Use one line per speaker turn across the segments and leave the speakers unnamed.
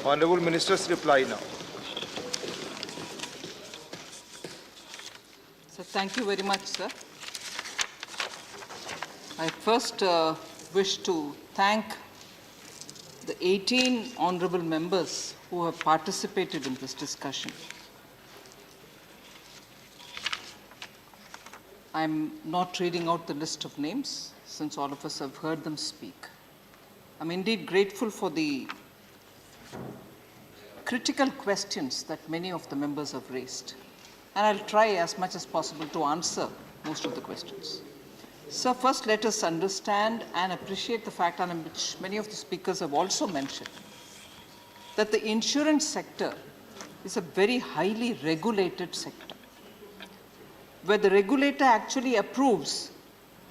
Honourable Minister's reply now.
So thank you very much, sir. I first wish to thank the 18 honourable members who have participated in this discussion. I'm not reading out the list of names since all of us have heard them speak. I'm indeed grateful for the critical questions that many of the members have raised, and I'll try as much as possible to answer most of the questions. So first, let us understand and appreciate the fact, on which many of the speakers have also mentioned, that the insurance sector is a very highly regulated sector, where the regulator actually approves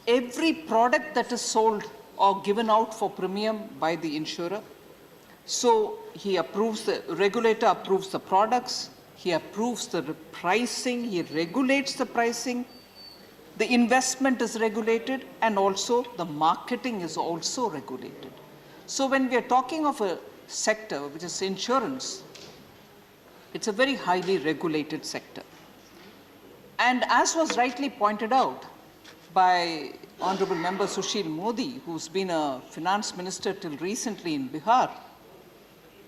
every product that is sold or given out for premium by the insurer. So he approves, the regulator approves the products, he approves the pricing, he regulates the pricing, the investment is regulated, and also the marketing is also regulated. So when we are talking of a sector which is insurance, it's a very highly regulated sector. And as was rightly pointed out by Honorable Member Sushil Modi, who's been a finance minister till recently in Bihar,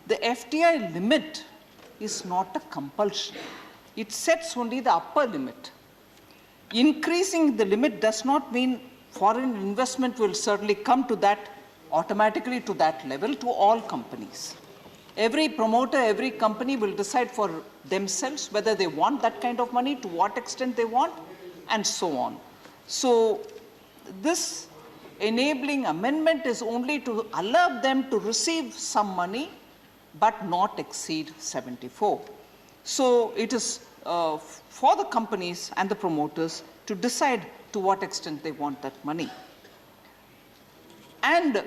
the FDI limit is not a compulsion. It sets only the upper limit. Increasing the limit does not mean foreign investment will certainly come to that, automatically to that level, to all companies. Every promoter, every company will decide for themselves whether they want that kind of money, to what extent they want, and so on. So this enabling amendment is only to allow them to receive some money, but not exceed 74. So it is for the companies and the promoters to decide to what extent they want that money. And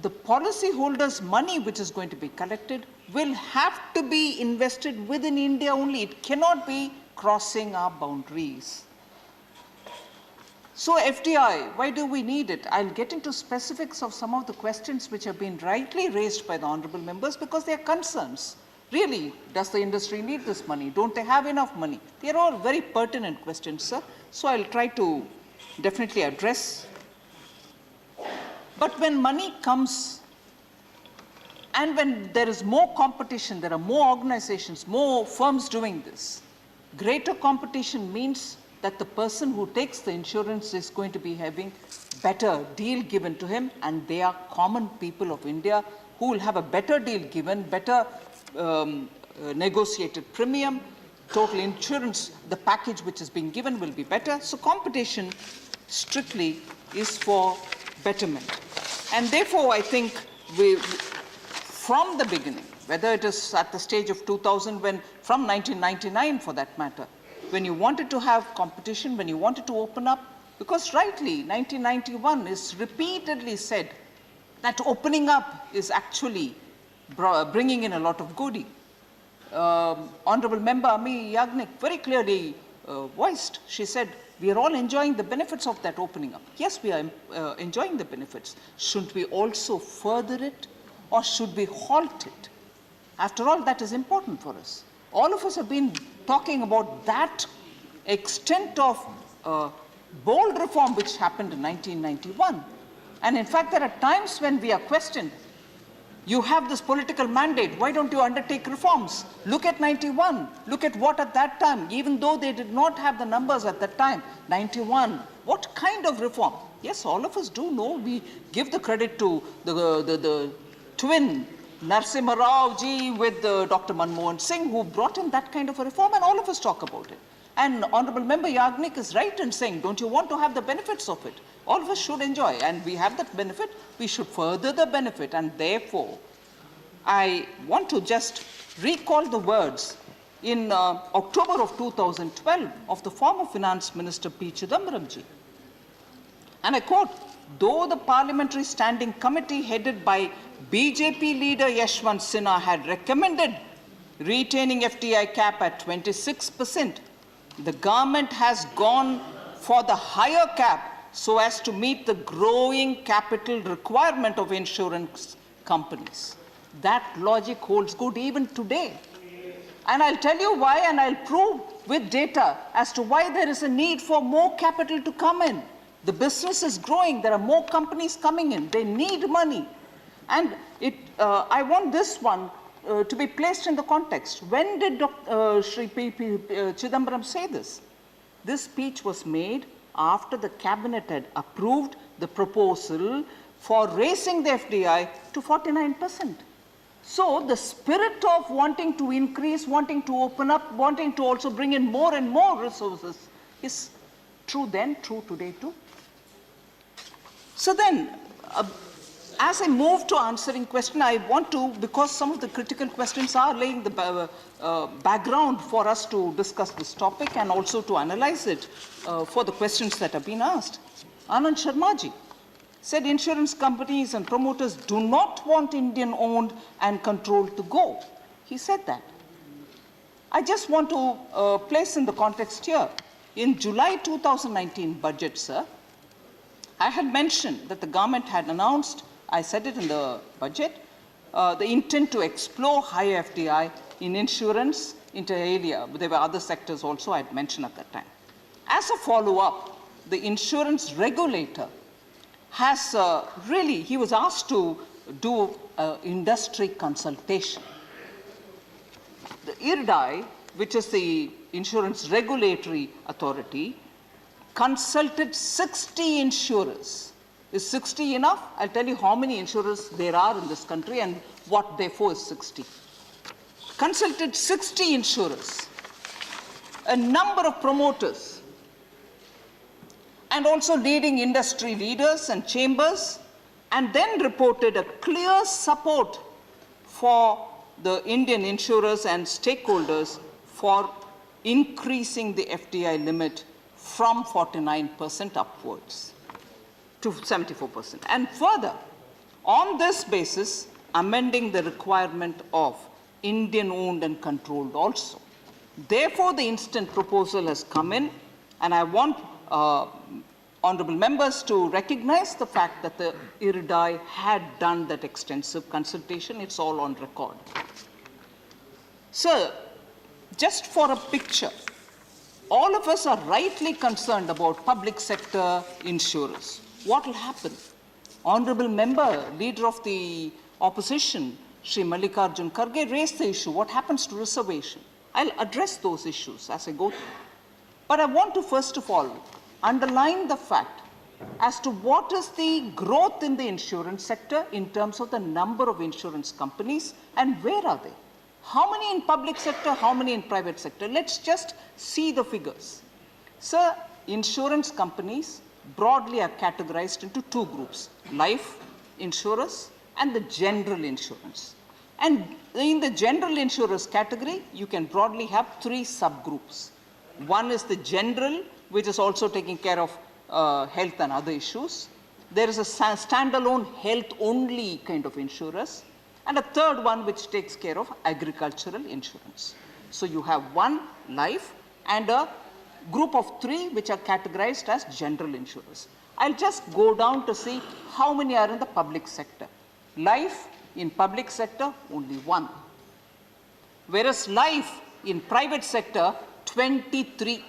the policyholders' money which is going to be collected will have to be invested within India only. It cannot be crossing our boundaries. So FDI, why do we need it? I'll get into specifics of some of the questions which have been rightly raised by the honourable members, because they are concerns. Really, does the industry need this money? Don't they have enough money? They are all very pertinent questions, sir. So I'll try to definitely address. But when money comes, and when there is more competition, there are more organizations, more firms doing this, greater competition means that the person who takes the insurance is going to be having better deal given to him, and they are common people of India who will have a better deal given, better negotiated premium, total insurance, the package which is being given will be better. So competition strictly is for betterment. And therefore, I think from the beginning, whether it is at the stage of 2000, from 1999 for that matter, when you wanted to have competition, when you wanted to open up, because rightly 1991 is repeatedly said that opening up is actually bringing in a lot of goodie. Honourable Member Ami Yagnik very clearly voiced, she said, we are all enjoying the benefits of that opening up. Yes, we are enjoying the benefits. Shouldn't we also further it, or should we halt it? After all, that is important for us. All of us have been talking about that extent of bold reform which happened in 1991. And in fact, there are times when we are questioned, you have this political mandate, why don't you undertake reforms? Look at 91, look at what at that time, even though they did not have the numbers at that time, 91, what kind of reform? Yes, all of us do know, we give the credit to the twin Narasimha Rao ji with Dr. Manmohan Singh, who brought in that kind of a reform, and all of us talk about it. And Honourable Member Yagnik is right in saying, don't you want to have the benefits of it? All of us should enjoy, and we have that benefit, we should further the benefit, and therefore, I want to just recall the words in October of 2012 of the former Finance Minister P. Chidambaram ji. And I quote, though the Parliamentary Standing Committee headed by BJP leader Yashwant Sinha had recommended retaining FDI cap at 26%, the government has gone for the higher cap so as to meet the growing capital requirement of insurance companies. That logic holds good even today. And I'll tell you why, and I'll prove with data as to why there is a need for more capital to come in. The business is growing. There are more companies coming in. They need money. And I want this one to be placed in the context. When did Shri P.P. Chidambaram say this? This speech was made after the cabinet had approved the proposal for raising the FDI to 49%. So the spirit of wanting to increase, wanting to open up, wanting to also bring in more and more resources is true then, true today too. So then, as I move to answering question, I want to, because some of the critical questions are laying the background for us to discuss this topic and also to analyze it for the questions that have been asked. Anand Sharmaji said insurance companies and promoters do not want Indian-owned and controlled to go. He said that. I just want to place in the context here. In July 2019 budget, sir, I had mentioned that the government had announced, I said it in the budget, the intent to explore high FDI in insurance, inter alia. There were other sectors also I had mentioned at that time. As a follow-up, the insurance regulator has he was asked to do industry consultation. The IRDAI, which is the Insurance Regulatory Authority, consulted 60 insurers. Is 60 enough? I'll tell you how many insurers there are in this country and what therefore is 60. Consulted 60 insurers, a number of promoters, and also leading industry leaders and chambers, and then reported a clear support for the Indian insurers and stakeholders for increasing the FDI limit from 49% upwards to 74%. And further, on this basis, amending the requirement of Indian-owned and controlled also. Therefore, the instant proposal has come in, and I want honorable members to recognize the fact that the IRDAI had done that extensive consultation. It's all on record. Sir, just for a picture, all of us are rightly concerned about public sector insurers. What will happen? Honorable member, leader of the opposition, Shri Mallikarjun Kharge, raised the issue. What happens to reservation? I'll address those issues as I go through. But I want to first of all underline the fact as to what is the growth in the insurance sector in terms of the number of insurance companies and where are they? How many in public sector, how many in private sector? Let's just see the figures. Sir, insurance companies broadly are categorized into two groups, life insurers and the general insurance. And in the general insurers category, you can broadly have three subgroups. One is the general, which is also taking care of health and other issues. There is a standalone health-only kind of insurers. And a third one which takes care of agricultural insurance. So you have one life and a group of three which are categorized as general insurers. I'll just go down to see how many are in the public sector. Life in public sector, only one. Whereas life in private sector, 23.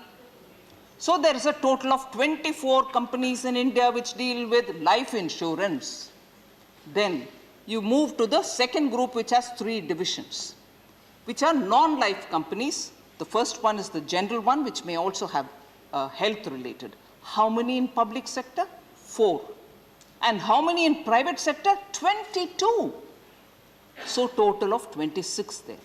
So there is a total of 24 companies in India which deal with life insurance. Then you move to the second group which has three divisions, which are non-life companies. The first one is the general one, which may also have health related. How many in public sector? 4. And how many in private sector? 22. So total of 26 there.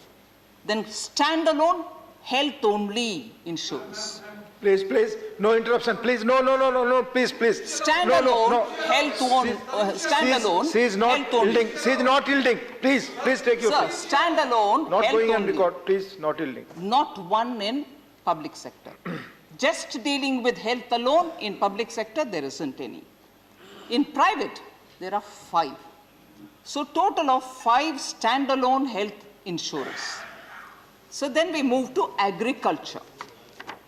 Then standalone health-only insurance.
Please, please, no interruption. Please, no, please.
Standalone health-only. Standalone.
She is not yielding. She is not yielding. Please take your place.
Sir, standalone.
Not going on record. Please, not yielding.
Not one in public sector. Just dealing with health alone in public sector, there isn't any. In private, there are 5. So total of 5 standalone health insurers. So then we move to agriculture.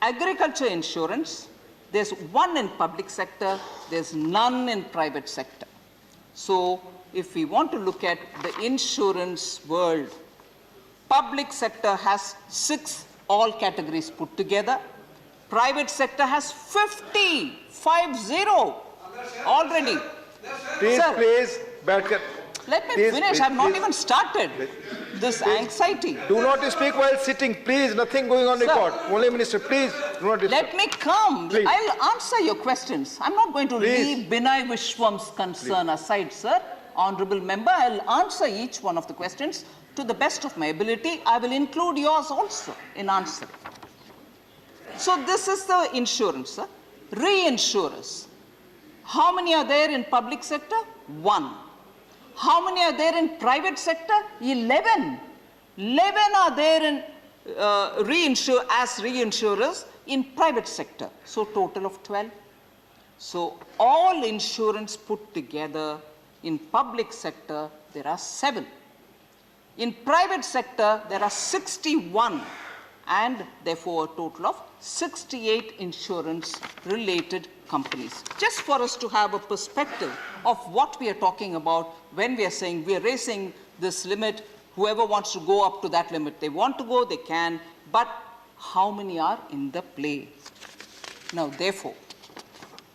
Agriculture insurance, there's 1 in public sector, there's none in private sector. So if we want to look at the insurance world, public sector has 6 all categories put together. Private sector has 50 already.
Please,
Sir,
please, Badkar.
let me
Please,
finish.
please,
I've not
please.
even started this anxiety.
Do not speak while sitting, please. Nothing going on
Sir.
record. Only Minister, please do not disturb.
Let me come.
Please.
I'll answer your questions. I'm not going to
Please.
leave Binay Vishwam's concern aside, sir. Honorable member, I'll answer each one of the questions to the best of my ability. I will include yours also in answering. So this is the insurance, sir. Reinsurers. How many are there in public sector? 1. How many are there in private sector? 11. 11 are there in reinsurers in private sector. So total of 12. So all insurance put together in public sector, there are 7. In private sector, there are 61 and therefore a total of 68 insurance-related companies. Just for us to have a perspective of what we are talking about when we are saying we are raising this limit, whoever wants to go up to that limit, they want to go, they can, but how many are in the play? Now, therefore,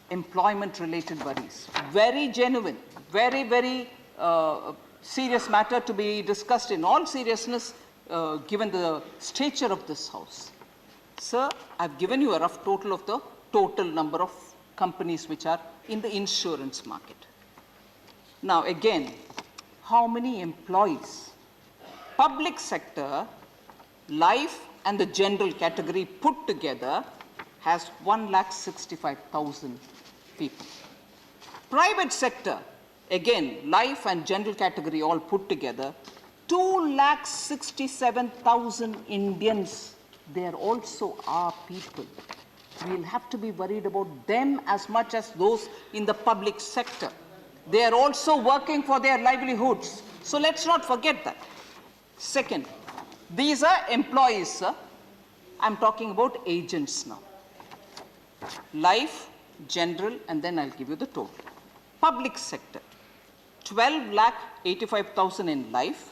employment-related worries, very genuine, very serious matter to be discussed in all seriousness, given the stature of this House. Sir, I've given you a rough total of the total number of companies which are in the insurance market. Now, again, how many employees? Public sector, life and the general category put together has 1,65,000 people. Private sector, again, life and general category all put together, 2,67,000 Indians. They are also our people. We'll have to be worried about them as much as those in the public sector. They are also working for their livelihoods. So let's not forget that. Second, these are employees, sir. I'm talking about agents now. Life, general, and then I'll give you the total. Public sector, 12,85,000 in life,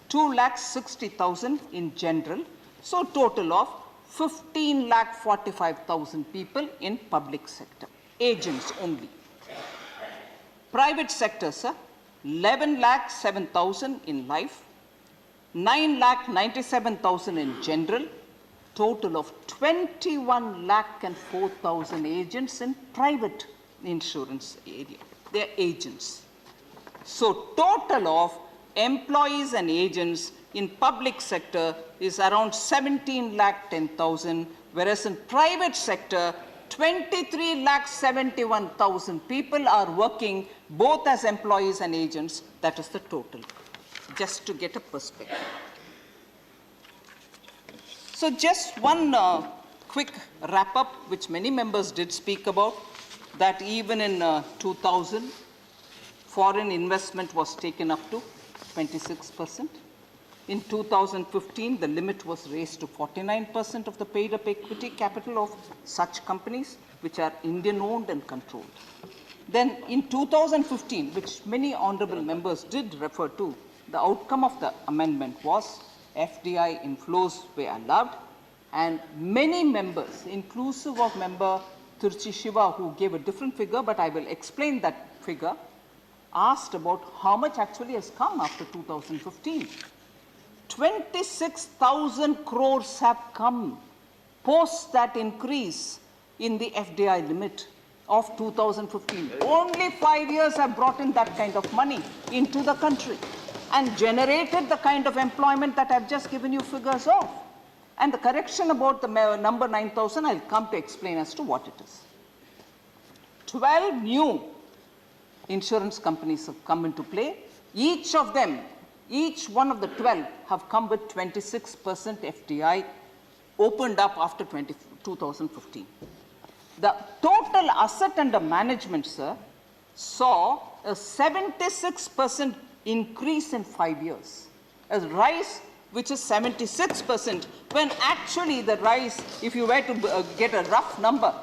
2,60,000 in general, so total of 15,45,000 people in public sector, agents only. Private sector, sir, 11,07,000 in life, 9,97,000 in general, total of 21,04,000 agents in private insurance area. They are agents. So total of employees and agents in public sector is around 17,10,000, whereas in private sector, 23,71,000 people are working both as employees and agents. That is the total, just to get a perspective. So just one quick wrap up, which many members did speak about, that even in 2000, foreign investment was taken up to 26%. In 2015, the limit was raised to 49% of the paid-up equity capital of such companies, which are Indian-owned and controlled. Then in 2015, which many honorable members did refer to, the outcome of the amendment was FDI inflows were allowed, and many members, inclusive of member Turchi Shiva, who gave a different figure, but I will explain that figure, asked about how much actually has come after 2015. 26,000 crores have come post that increase in the FDI limit of 2015. Only 5 years have brought in that kind of money into the country and generated the kind of employment that I've just given you figures of. And the correction about the number 9,000, I'll come to explain as to what it is. 12 new insurance companies have come into play. Each of them, each one of the 12 have come with 26% FDI opened up after 2015. The total asset under management, sir, saw a 76% increase in 5 years. A rise which is 76%, when actually the rise, if you were to get a rough number,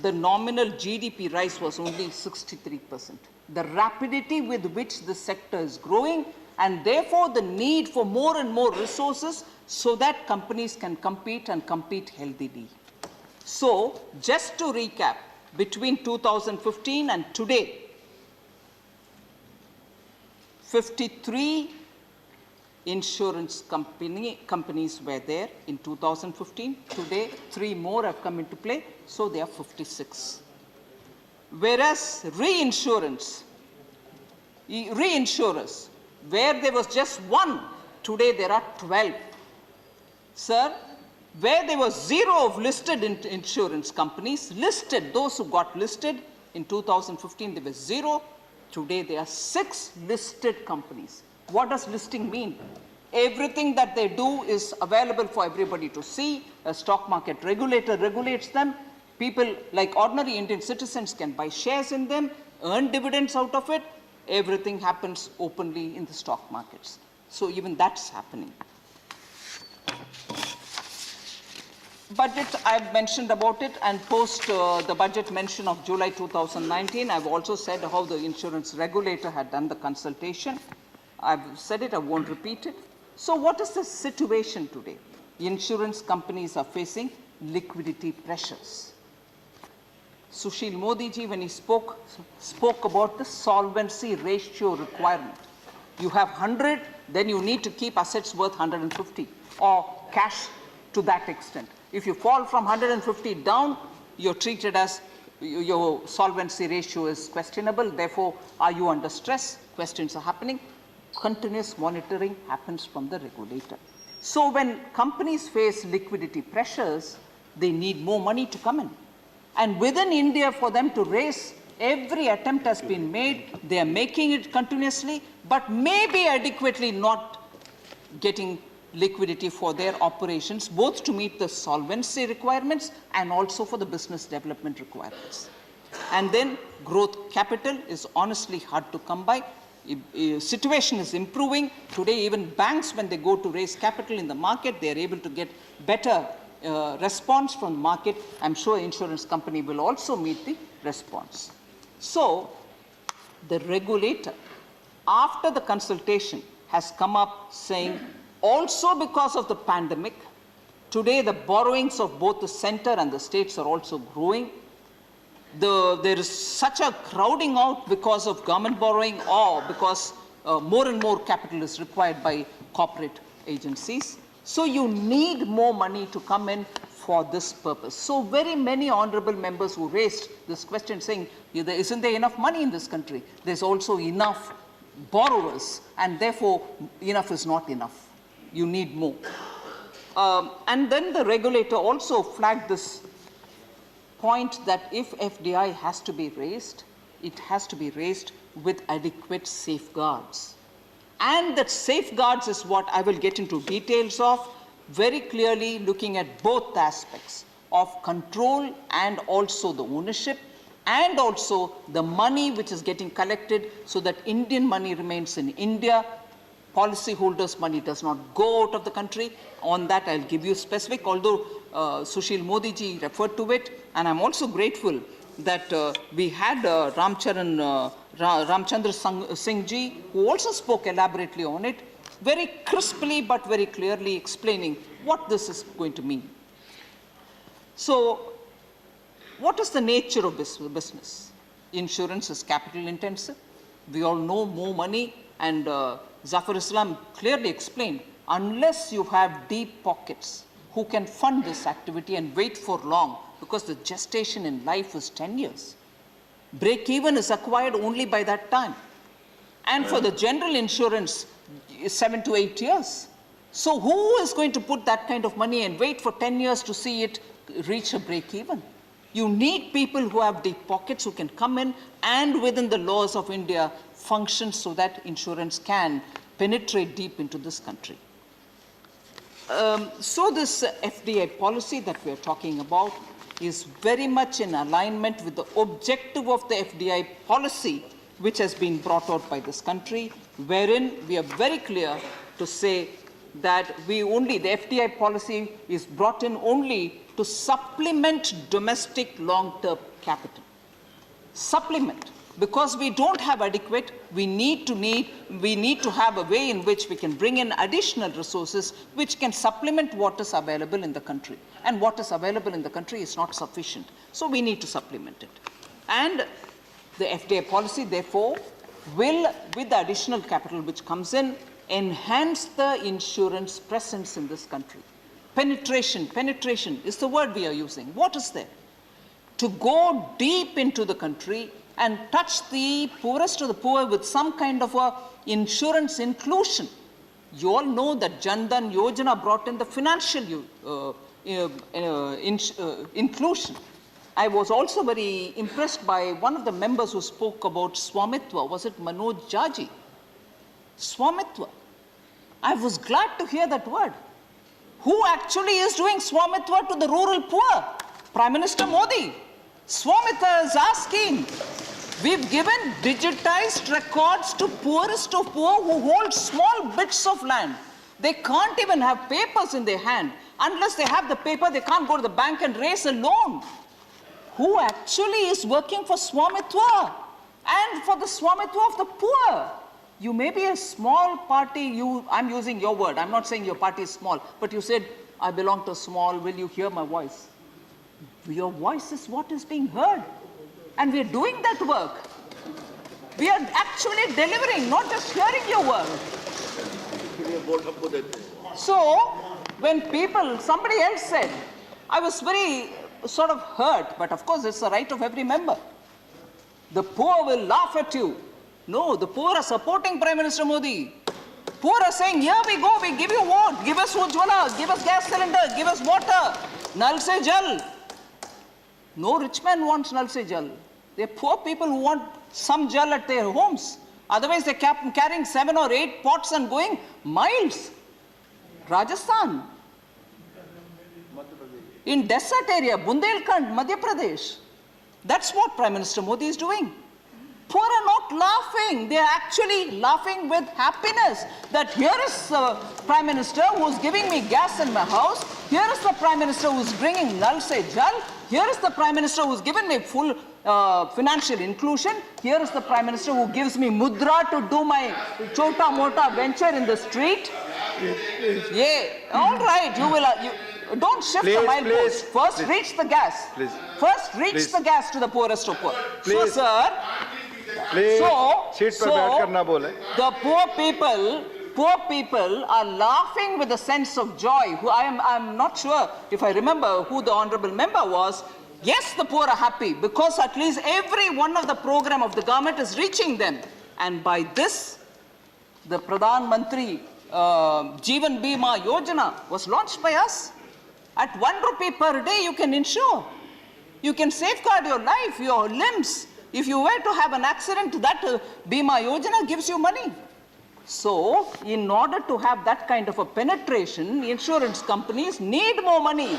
the nominal GDP rise was only 63%. The rapidity with which the sector is growing, and therefore the need for more and more resources so that companies can compete and compete healthily. So, just to recap, between 2015 and today, 53 insurance companies were there in 2015. Today, 3 more have come into play, so there are 56. Whereas reinsurers, where there was just 1, today there are 12. Sir, where there was 0 of listed insurance companies, those who got listed in 2015, there was 0. Today there are 6 listed companies. What does listing mean? Everything that they do is available for everybody to see. A stock market regulator regulates them. People like ordinary Indian citizens can buy shares in them, earn dividends out of it. Everything happens openly in the stock markets. So even that's happening. Budget, I've mentioned about it, and post the budget mention of July 2019, I've also said how the insurance regulator had done the consultation. I've said it, I won't repeat it. So what is the situation today? Insurance companies are facing liquidity pressures. Sushil Modi ji, when he spoke about the solvency ratio requirement. You have 100, then you need to keep assets worth 150 or cash to that extent. If you fall from 150 down, you're treated as your solvency ratio is questionable. Therefore, are you under stress? Questions are happening. Continuous monitoring happens from the regulator. So when companies face liquidity pressures, they need more money to come in. And within India, for them to raise, every attempt has been made. They are making it continuously, but maybe adequately not getting liquidity for their operations, both to meet the solvency requirements and also for the business development requirements. And then growth capital is honestly hard to come by. Situation is improving. Today, even banks, when they go to raise capital in the market, they are able to get better response from the market. I'm sure insurance company will also meet the response. So, the regulator, after the consultation, has come up saying, also because of the pandemic, today the borrowings of both the center and the states are also growing. There is such a crowding out because of government borrowing, or because more and more capital is required by corporate agencies. So you need more money to come in for this purpose. So very many honorable members who raised this question saying, isn't there enough money in this country? There's also enough borrowers, and therefore enough is not enough. You need more. And then the regulator also flagged this point that if FDI has to be raised, it has to be raised with adequate safeguards. And that safeguards is what I will get into details of, very clearly looking at both aspects of control and also the ownership, and also the money which is getting collected so that Indian money remains in India. Policyholders' money does not go out of the country. On that, I'll give you specific, although Sushil Modi ji referred to it, and I'm also grateful that we had Ramchandra Singh ji, who also spoke elaborately on it, very crisply but very clearly explaining what this is going to mean. So, what is the nature of this business? Insurance is capital intensive. We all know more money, and Zafar Islam clearly explained, unless you have deep pockets who can fund this activity and wait for long, because the gestation in life is 10 years. Break-even is acquired only by that time. And for the general insurance, 7 to 8 years. So who is going to put that kind of money and wait for 10 years to see it reach a break-even? You need people who have deep pockets, who can come in and within the laws of India function so that insurance can penetrate deep into this country. So this FDI policy that we are talking about is very much in alignment with the objective of the FDI policy which has been brought out by this country, wherein we are very clear to say that the FDI policy is brought in only to supplement domestic long-term capital. Supplement. Because we don't have adequate, we need to have a way in which we can bring in additional resources which can supplement what is available in the country. And what is available in the country is not sufficient. So we need to supplement it. And the FDI policy, therefore, will, with the additional capital which comes in, enhance the insurance presence in this country. Penetration is the word we are using. What is there? To go deep into the country and touch the poorest of the poor with some kind of a insurance inclusion. You all know that Jan Dhan Yojana brought in the financial inclusion. I was also very impressed by one of the members who spoke about Swamitwa. Was it Manoj Jaji? Swamitwa. I was glad to hear that word. Who actually is doing Swamitwa to the rural poor? Prime Minister Modi. Swamitwa is asking. We've given digitized records to poorest of poor who hold small bits of land. They can't even have papers in their hand. Unless they have the paper, they can't go to the bank and raise a loan. Who actually is working for Swamitwa and for the Swamitwa of the poor? You may be a small party, I'm using your word, I'm not saying your party is small, but you said, I belong to small, will you hear my voice? Your voice is what is being heard. And we're doing that work. We are actually delivering, not just hearing your word. So, when somebody else said, I was very sort of hurt, but of course it's the right of every member. The poor will laugh at you. No, the poor are supporting Prime Minister Modi. Poor are saying, here we go, we give you vote, give us Ujjwala, give us gas cylinder, give us water, Nal Se Jal. No rich man wants Nal Se Jal. They're poor people who want some jal at their homes. Otherwise, they're carrying 7 or 8 pots and going miles. Rajasthan. In desert area, Bundelkhand, Madhya Pradesh. That's what Prime Minister Modi is doing. Poor are not laughing. They are actually laughing with happiness that here is the Prime Minister who's giving me gas in my house. Here is the Prime Minister who's bringing Nal Se Jal. Here is the Prime Minister who's given me full financial inclusion. Here is the Prime Minister who gives me mudra to do my chota mota venture in the street. Yeah, all right, you will. Don't shift the milepost. First, reach the gas. First, reach the gas to the poorest of poor. So, sir. The poor people are laughing with a sense of joy. I'm not sure if I remember who the honorable member was. Yes, the poor are happy because at least every one of the program of the government is reaching them. And by this, the Pradhan Mantri Jeevan Bima Yojana was launched by us. At ₹1 per day, you can insure. You can safeguard your life, your limbs. If you were to have an accident, that Bima Yojana gives you money. So, in order to have that kind of a penetration, insurance companies need more money.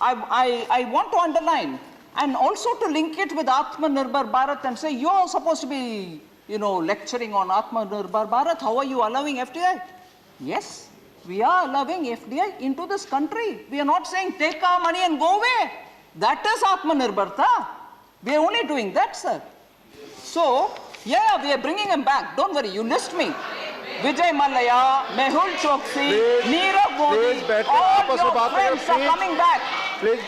I want to underline, and also to link it with Atmanirbhar Bharat and say, you're supposed to be, lecturing on Atmanirbhar Bharat. How are you allowing FDI? Yes, we are allowing FDI into this country. We are not saying take our money and go away. That is Atmanirbharta. We are only doing that, sir. So, yeah, we are bringing him back. Don't worry, you list me. Vijay Mallya, Mehul Choksi, Nirav Modi, all your friends are coming back.
Please.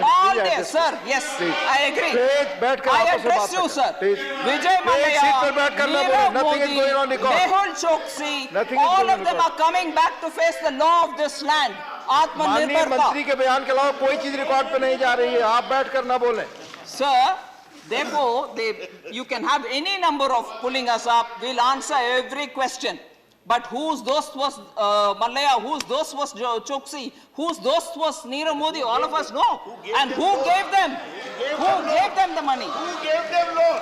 All there, sir. Yes, I agree. I address you, sir. Vijay Mallya, Nirav Modi, Mehul Choksi, all of them are coming back to face the law of this land.
माननीय मंत्री के बयान के अलावा कोई चीज record पे नहीं जा रही है. आप बैठकर ना बोलें.
Sir, therefore, you can have any number of pulling us up. We'll answer every question. But whose dost was Mallya, whose dost was Choksi, whose dost was Nirav Modi, all of us know. And who gave them? Who gave them the money?
Who gave them loan?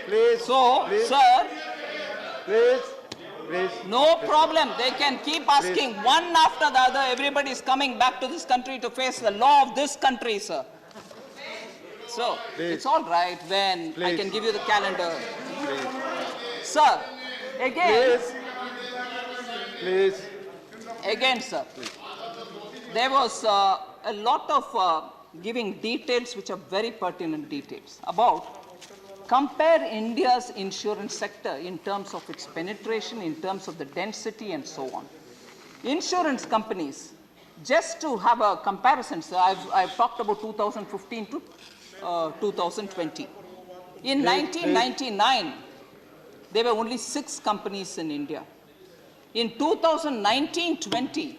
Please.
So, sir,
Please.
no problem. They can keep asking one after the other. Everybody is coming back to this country to face the law of this country, sir. So, it's all right when I can give you the calendar. Sir, again,
Please.
again, sir, there was a lot of giving details which are very pertinent details about compare India's insurance sector in terms of its penetration, in terms of the density and so on. Insurance companies, just to have a comparison, sir, I've talked about 2015 to 2020. In 1999, there were only 6 companies in India. In 2019-20,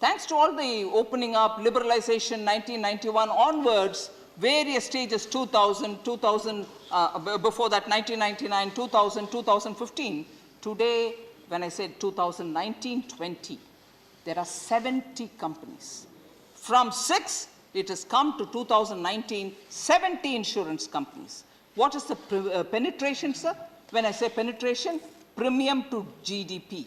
thanks to all the opening up, liberalization, 1991 onwards, various stages, 2000, before that 1999, 2000, 2015. Today, when I said 2019-20, there are 70 companies. From 6, it has come to 2019, 70 insurance companies. What is the penetration, sir? When I say penetration, premium to GDP.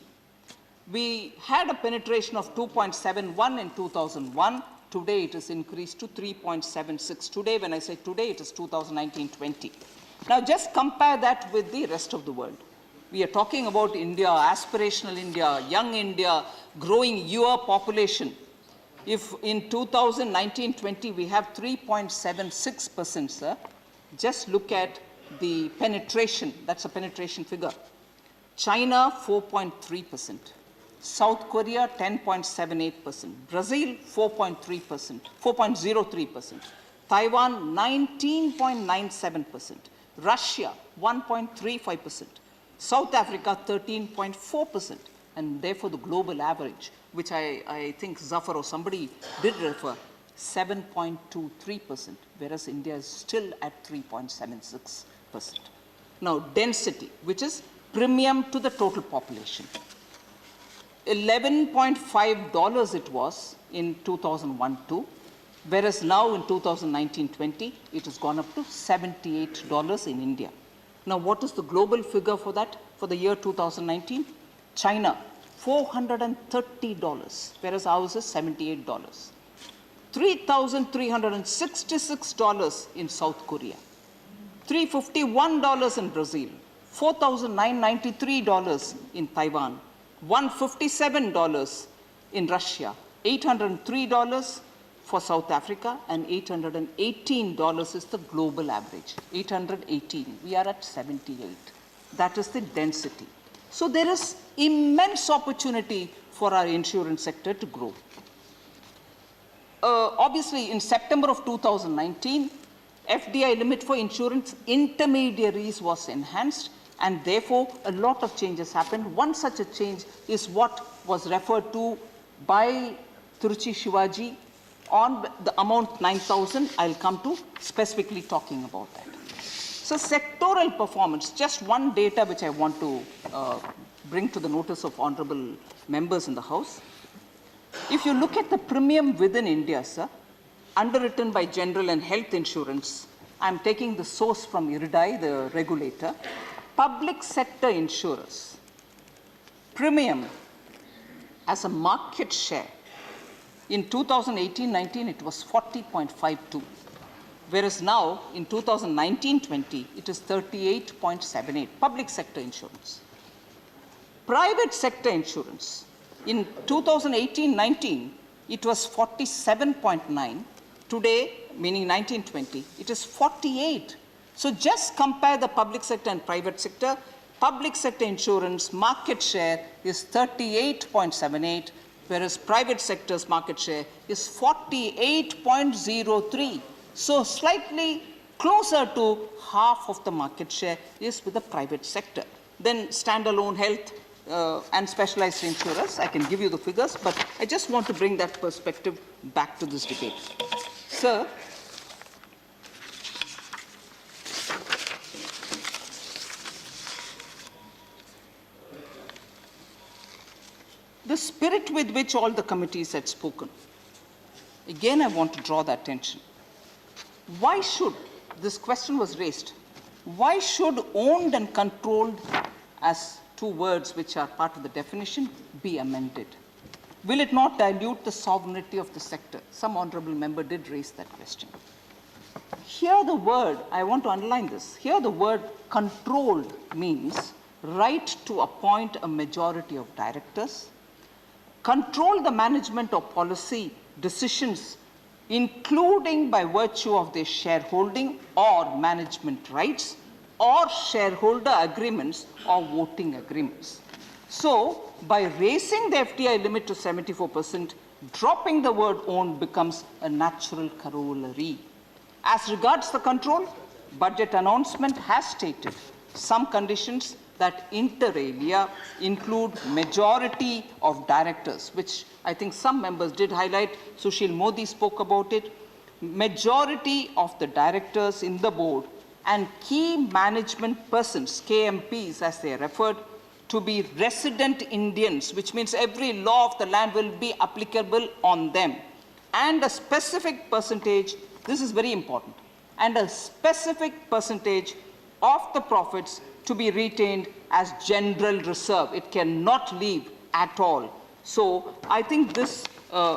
We had a penetration of 2.71 in 2001. Today it is increased to 3.76. Today, when I say today, it is 2019-20. Now just compare that with the rest of the world. We are talking about India, aspirational India, young India, growing your population. If in 2019-20 we have 3.76%, sir, just look at the penetration. That's a penetration figure. China, 4.3%. South Korea, 10.78%. Brazil, 4.3%, 4.03%. Taiwan, 19.97%. Russia, 1.35%. South Africa, 13.4%. And therefore, the global average, which I think Zafar or somebody did refer, 7.23%, whereas India is still at 3.76%. Now, density, which is premium to the total population. $11.5 it was in 2001-2, whereas now in 2019-20, it has gone up to $78 in India. Now, what is the global figure for that for the year 2019? China, $430, whereas ours is $78. $3,366 in South Korea, $351 in Brazil, $4,993 in Taiwan, $157 in Russia, $803 for South Africa, and $818 is the global average. 818. We are at 78. That is the density. So there is immense opportunity for our insurance sector to grow. Obviously, in September of 2019, FDI limit for insurance intermediaries was enhanced, and therefore a lot of changes happened. One such a change is what was referred to by Tiruchi Shivaji on the amount 9,000. I'll come to specifically talking about that. So sectoral performance, just one data which I want to bring to the notice of honorable members in the House. If you look at the premium within India, sir, underwritten by general and health insurance, I'm taking the source from IRDAI, the regulator. Public sector insurers, premium as a market share, in 2018-19, it was 40.52, whereas now in 2019-20, it is 38.78, public sector insurance. Private sector insurance, in 2018-19, it was 47.9. Today, meaning 19-20, it is 48. So just compare the public sector and private sector. Public sector insurance market share is 38.78, whereas private sector's market share is 48.03. So slightly closer to half of the market share is with the private sector. Then standalone health and specialized insurers, I can give you the figures, but I just want to bring that perspective back to this debate. Sir, the spirit with which all the committees had spoken, again I want to draw the attention. Why should, this question was raised, why should owned and controlled as 2 words which are part of the definition be amended? Will it not dilute the sovereignty of the sector? Some honorable member did raise that question. here the word, I want to underline this, here the word controlled means right to appoint a majority of directors, control the management of policy decisions, including by virtue of their shareholding or management rights, or shareholder agreements or voting agreements. So, by raising the FDI limit to 74%, dropping the word owned becomes a natural corollary. As regards the control, budget announcement has stated some conditions that inter alia include majority of directors, which I think some members did highlight. Sushil Modi spoke about it. Majority of the directors in the board and key management persons, KMPs as they are referred, to be resident Indians, which means every law of the land will be applicable on them. And a specific percentage, this is very important, and a specific percentage of the profits to be retained as general reserve. It cannot leave at all. So I think this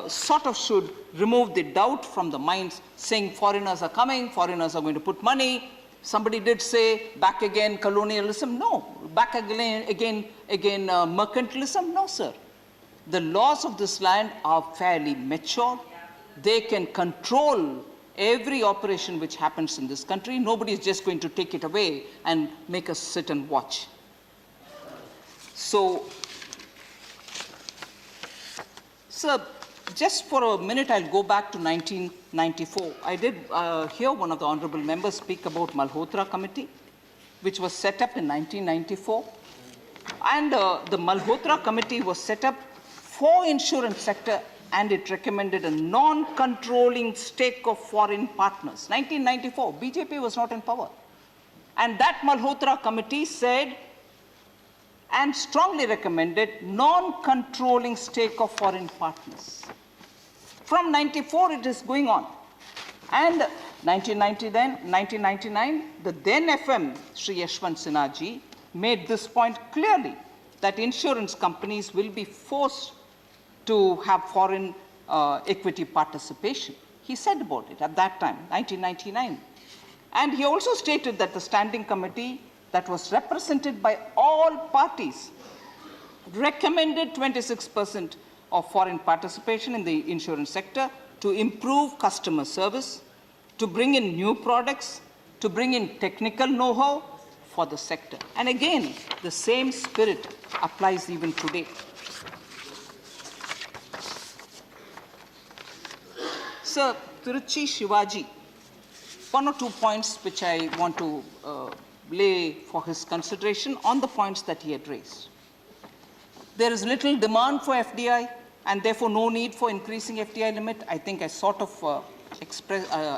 sort of should remove the doubt from the minds saying foreigners are coming, foreigners are going to put money. Somebody did say back again colonialism. No. Back again mercantilism. No, sir. The laws of this land are fairly mature. They can control every operation which happens in this country. Nobody is just going to take it away and make us sit and watch. So, sir, just for a minute, I'll go back to 1994. I did hear one of the honorable members speak about Malhotra Committee, which was set up in 1994. And the Malhotra Committee was set up for insurance sector, and it recommended a non-controlling stake of foreign partners. 1994, BJP was not in power. And that Malhotra Committee said and strongly recommended non-controlling stake of foreign partners. From 94, it is going on. And 1999, the then FM, Sri Yashwant Sinha ji, made this point clearly, that insurance companies will be forced to have foreign equity participation. He said about it at that time, 1999. And he also stated that the standing committee that was represented by all parties recommended 26% of foreign participation in the insurance sector to improve customer service, to bring in new products, to bring in technical know-how for the sector. And again, the same spirit applies even today. Sir, Tiruchi Shivaji, one or two points which I want to lay for his consideration on the points that he had raised. There is little demand for FDI and therefore no need for increasing FDI limit. I think I sort of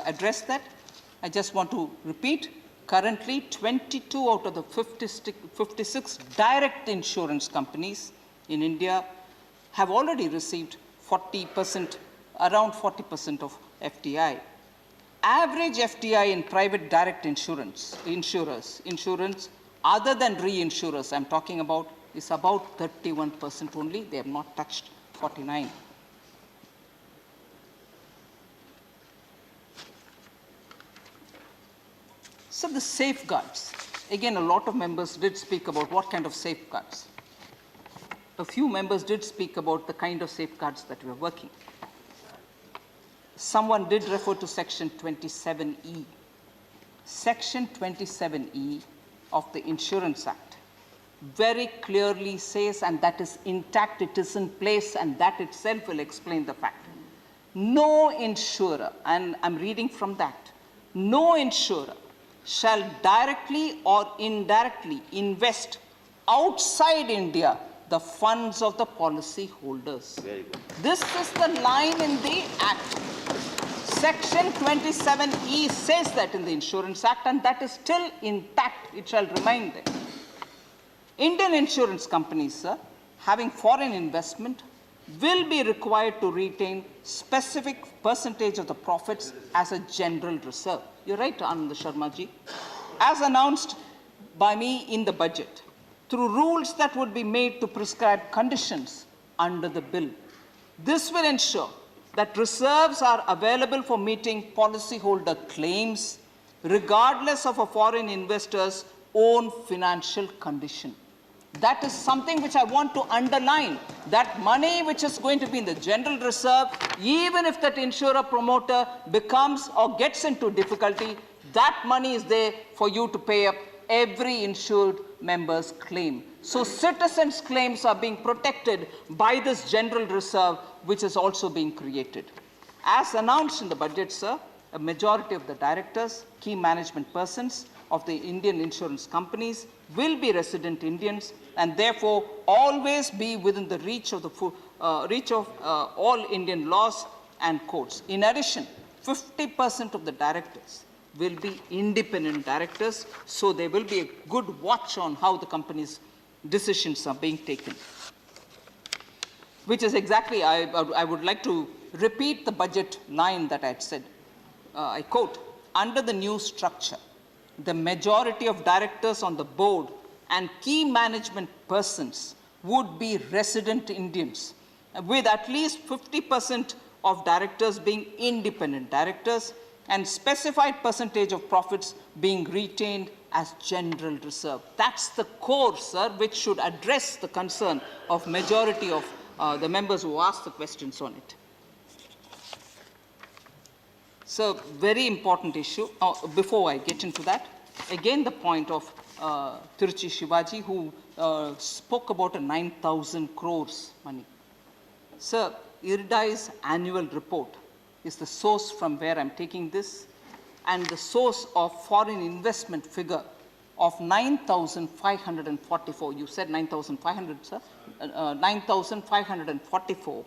addressed that. I just want to repeat. Currently, 22 out of the 56 direct insurance companies in India have already received 40%, around 40% of FDI. Average FDI in private direct insurance other than reinsurers I'm talking about is about 31% only. They have not touched 49. So the safeguards. Again, a lot of members did speak about what kind of safeguards. A few members did speak about the kind of safeguards that we are working. Someone did refer to Section 27E. Section 27E of the Insurance Act very clearly says, and that is intact, it is in place, and that itself will explain the fact. No insurer, and I'm reading from that, no insurer shall directly or indirectly invest outside India the funds of the policy holders. This is the line in the Act. Section 27E says that in the Insurance Act, and that is still intact. It shall remain there. Indian insurance companies, sir, having foreign investment, will be required to retain specific percentage of the profits as a general reserve. You're right, Anand Sharma ji. As announced by me in the budget, through rules that would be made to prescribe conditions under the bill. This will ensure that reserves are available for meeting policyholder claims regardless of a foreign investor's own financial condition. That is something which I want to underline. That money which is going to be in the general reserve, even if that insurer promoter becomes or gets into difficulty, that money is there for you to pay up every insured member's claim. So citizens' claims are being protected by this general reserve, which is also being created. As announced in the budget, sir, a majority of the directors, key management persons of the Indian insurance companies will be resident Indians and therefore always be within the reach of all Indian laws and codes. In addition, 50% of the directors will be independent directors, so there will be a good watch on how the company's decisions are being taken. Which is exactly, I would like to repeat the budget line that I had said. I quote, under the new structure, the majority of directors on the board and key management persons would be resident Indians, with at least 50% of directors being independent directors and specified percentage of profits being retained as general reserve. That's the core, sir, which should address the concern of majority of the members who asked the questions on it. So, very important issue. Before I get into that, again the point of Tiruchi Shivaji, who spoke about a 9,000 crores money. Sir, IRDAI's annual report is the source from where I'm taking this, and the source of foreign investment figure of 9,544. You said 9,500, sir? 9,544,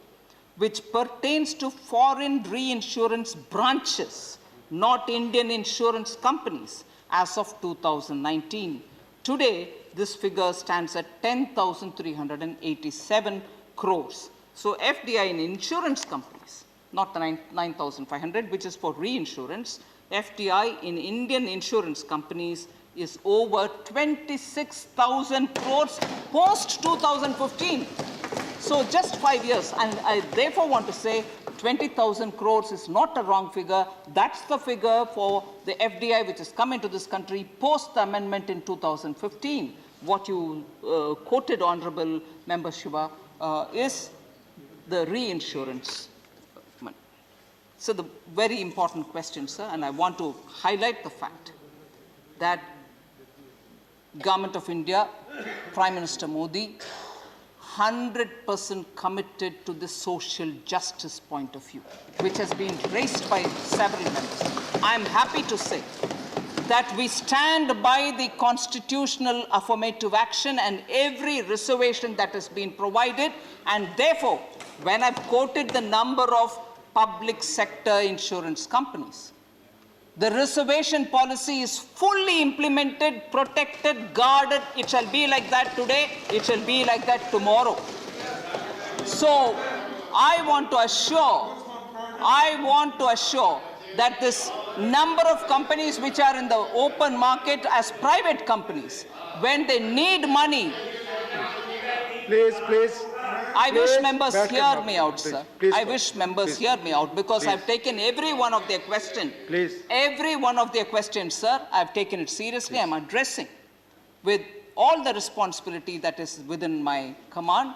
which pertains to foreign reinsurance branches, not Indian insurance companies, as of 2019. Today, this figure stands at 10,387 crores. So FDI in insurance companies, not the 9,500, which is for reinsurance, FDI in Indian insurance companies is over 26,000 crores post 2015. So just 5 years, and I therefore want to say 20,000 crores is not a wrong figure. That's the figure for the FDI which has come into this country post the amendment in 2015. What you quoted, Honorable Member Shiva, is the reinsurance money. So the very important question, sir, and I want to highlight the fact that Government of India, Prime Minister Modi, 100% committed to the social justice point of view, which has been raised by several members. I am happy to say that we stand by the constitutional affirmative action and every reservation that has been provided, and therefore, when I've quoted the number of public sector insurance companies, the reservation policy is fully implemented, protected, guarded. It shall be like that today, it shall be like that tomorrow. So I want to assure that this number of companies which are in the open market as private companies, when they need money,
Please.
I wish members hear me out, sir. I wish members hear me out, because I've taken every one of their questions. Every one of their questions, sir, I've taken it seriously. I'm addressing with all the responsibility that is within my command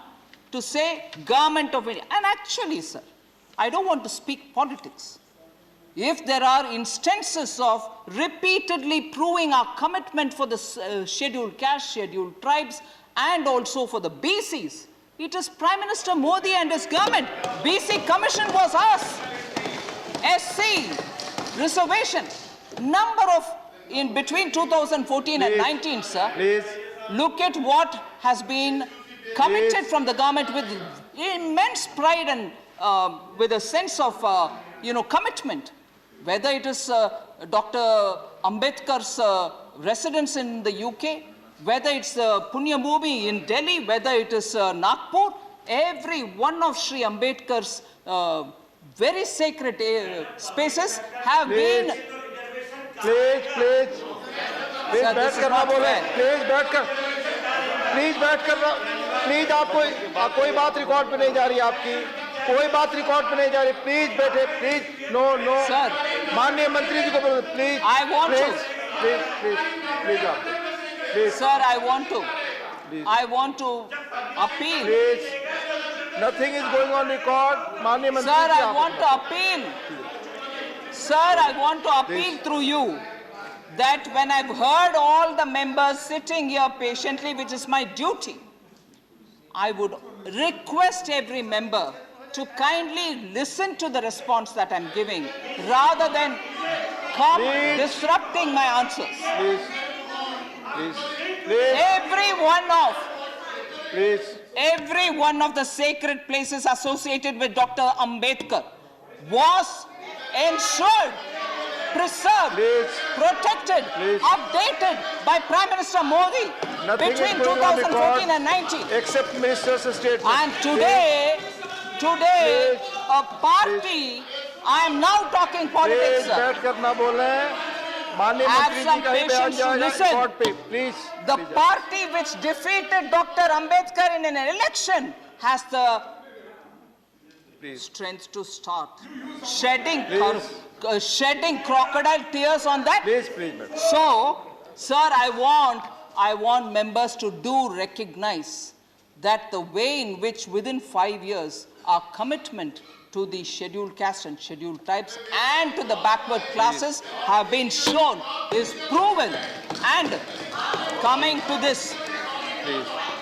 to say Government of India. And actually, sir, I don't want to speak politics. If there are instances of repeatedly proving our commitment for the scheduled caste, scheduled tribes, and also for the BCs, it is Prime Minister Modi and his government. BC Commission was us. SC, reservation. Number of, in between 2014 and 19, sir. Look at what has been committed from the government with immense pride and with a sense of, commitment. Whether it is Dr. Ambedkar's residence in the UK, whether it's Punya Bhumi in Delhi, whether it is Nagpur, every one of Sri Ambedkar's very sacred spaces have been...
Please बैठ कर ना बोले. Please बैठ कर. Please आप कोई बात record पे नहीं जा रही आपकी. कोई बात रिकॉर्ड पे नहीं जा रही. Please बैठे. Please. No.
Sir.
माननीय मंत्री जी को बोलो, please.
I want to.
Please आप, please
Sir, I want to appeal.
Please, nothing is going on record. माननीय मंत्री
Sir,
जी,
I
आप-
want to appeal. Sir, I want to appeal
Please.
through you that when I've heard all the members sitting here patiently, which is my duty, I would request every member to kindly listen to the response that I'm giving rather than come
Please.
disrupting my answers.
Please
Every one of the sacred places associated with Dr. Ambedkar was ensured, preserved,
Please.
protected,
Please.
updated by Prime Minister Modi
Nothing is
between
going on
2014
record
and 19.
except minister's statement.
And today,
Please.
a party, I am now talking politics,
please
sir.
बैठ कर ना बोले। माननीय
Have
मंत्री जी
some
का ही बयान
patience to
जाएगा
listen.
Record पे, please.
The party which defeated Dr. Ambedkar in an election has the
Please.
strength to start shedding,
Please.
shedding crocodile tears on that.
Please madam.
So, sir, I want members to do recognize that the way in which within 5 years our commitment to the scheduled caste and scheduled tribes and to the backward classes have been shown is proven. And coming to this,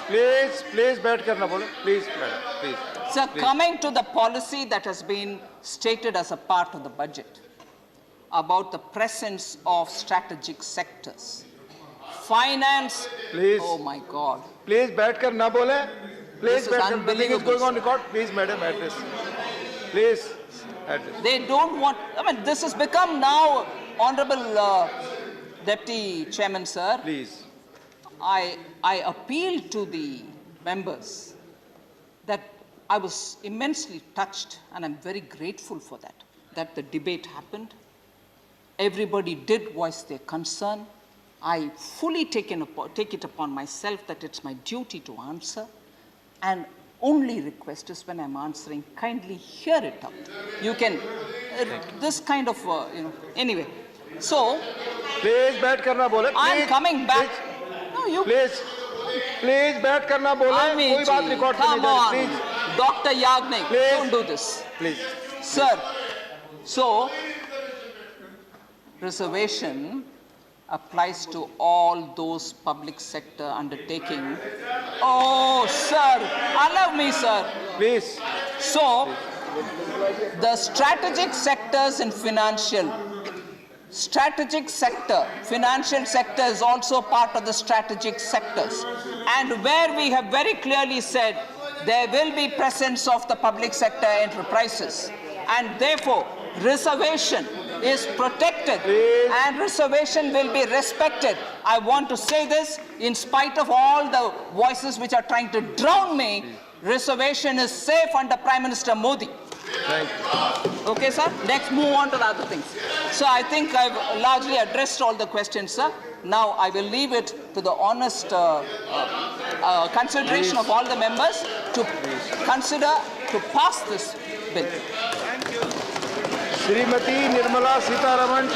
please बैठ कर ना बोले, please madam, please.
sir, coming to the policy that has been stated as a part of the budget about the presence of strategic sectors, finance,
Please.
oh my God.
Please बैठ कर ना बोले,
This
please
is
बैठ कर। Nothing is
unbelievable,
going on record, please madam address, please address.
They don't want, I mean, this has become now, Honorable Deputy Chairman, sir,
please
I appeal to the members that I was immensely touched and I'm very grateful for that the debate happened. Everybody did voice their concern. I fully take it upon myself that it's my duty to answer, and only request is when I'm answering, kindly hear it out. You can, this kind of, anyway. So,
please बैठ कर ना बोले,
I'm coming back. No, you,
please बैठ कर ना बोले,
Amit
कोई बात
ji,
रिकॉर्ड पे नहीं
come
जा
on.
रही, please
Dr. Yagnik,
Please.
don't do this.
Please.
Sir, so reservation applies to all those public sector undertaking. Oh, sir, allow me, sir.
Please
So, the strategic sectors in financial sector is also part of the strategic sectors. And where we have very clearly said there will be presence of the public sector enterprises. And therefore, reservation is protected
Please.
and reservation will be respected. I want to say this in spite of all the voices which are trying to drown me. Reservation is safe under Prime Minister Modi.
Thank you.
Okay, sir? Next, move on to the other things. So I think I've largely addressed all the questions, sir. Now I will leave it to the honest consideration of all the members to consider to pass this bill.
Shrimati Nirmala Sitharaman